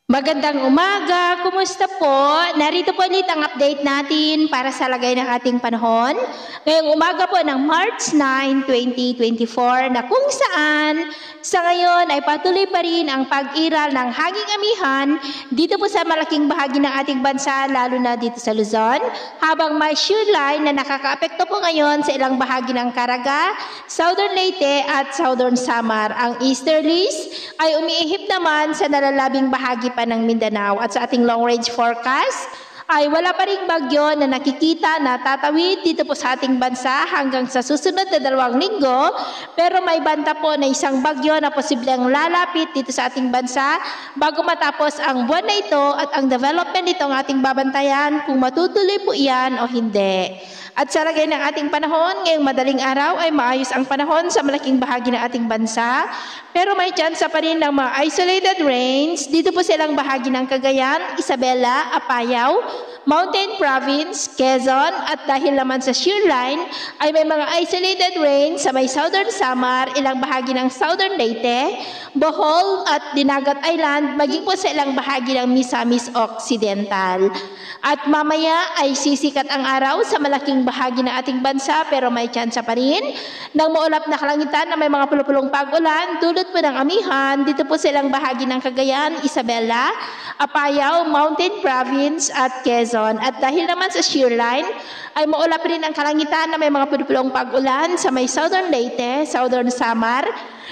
Magandang umaga, kumusta po? Narito po ulit ang update natin para sa lagay ng ating panahon. Ngayong umaga po ng March 9, 2024 na kung saan sa ngayon ay patuloy pa rin ang pag-iral ng hanging amihan dito po sa malaking bahagi ng ating bansa, lalo na dito sa Luzon, habang may shear line na nakakaapekto po ngayon sa ilang bahagi ng Caraga, Southern Leyte at Southern Samar. Ang easterlies ay umiihip naman sa nalalabing bahagi pa ng Mindanao at sa ating long-range forecast ay wala pa ring bagyo na nakikita na tatawid dito po sa ating bansa hanggang sa susunod na 2 linggo, pero may banta po na isang bagyo na posibleng lalapit dito sa ating bansa bago matapos ang buwan na ito at ang development nito ang ating babantayan kung matutuloy po iyan o hindi. At sa lagay ng ating panahon, ngayong madaling araw ay maayos ang panahon sa malaking bahagi ng ating bansa, pero may tsansa pa rin ng mga isolated rains dito po sa ilang bahagi ng Cagayan, Isabela, Apayao, Mountain Province, Quezon, at dahil naman sa shear line ay may mga isolated rains sa may Southern Samar, ilang bahagi ng Southern Leyte, Bohol at Dinagat Island, maging po sa ilang bahagi ng Misamis Occidental. At mamaya ay sisikat ang araw sa malaking bahagi ng ating bansa, pero may tsansa pa rin ng maulap na kalangitan na may mga pulupulong pag-ulan dulot po ng amihan dito po sa ilang bahagi ng Cagayan, Isabela, Apayao, Mountain Province at Quezon. At dahil naman sa shear line ay maulap rin ang kalangitan na may mga pulupulong pag-ulan sa may Southern Leyte, Southern Samar,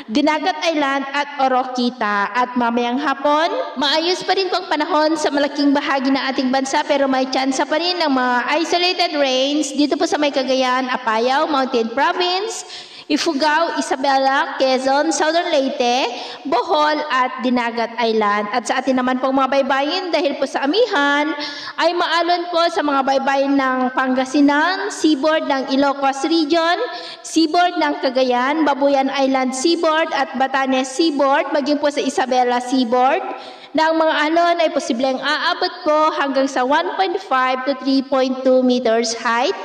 Dinagat Island at Oroquita. At mamayang hapon, maayos pa rin po ang panahon sa malaking bahagi ng ating bansa, pero may tsansa pa rin ng mga isolated rains dito po sa may Cagayan, Apayao, Mountain Province, Ifugao, Isabela, Quezon, Southern Leyte, Bohol at Dinagat Island. At sa atin naman pong mga baybayin, dahil po sa amihan, ay maalon po sa mga baybayin ng Pangasinan, seaboard ng Ilocos Region, seaboard ng Cagayan, Babuyan Island seaboard at Batanes seaboard, maging po sa Isabela seaboard, na ang mga alon ay posibleng aabot po hanggang sa 1.5 to 3.2 meters height.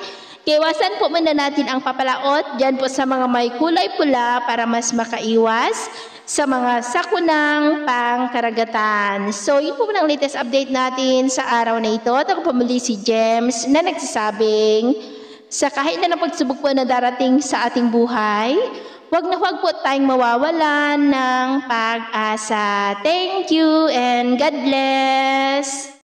Iwasan po muna natin ang papalaot dyan po sa mga may kulay pula para mas makaiwas sa mga sakunang pangkaragatan. So, yun po ang latest update natin sa araw na ito. At ako po muli si James na nagsasabing sa kahit na pagsubok po na darating sa ating buhay, huwag na huwag po tayong mawawalan ng pag-asa. Thank you and God bless!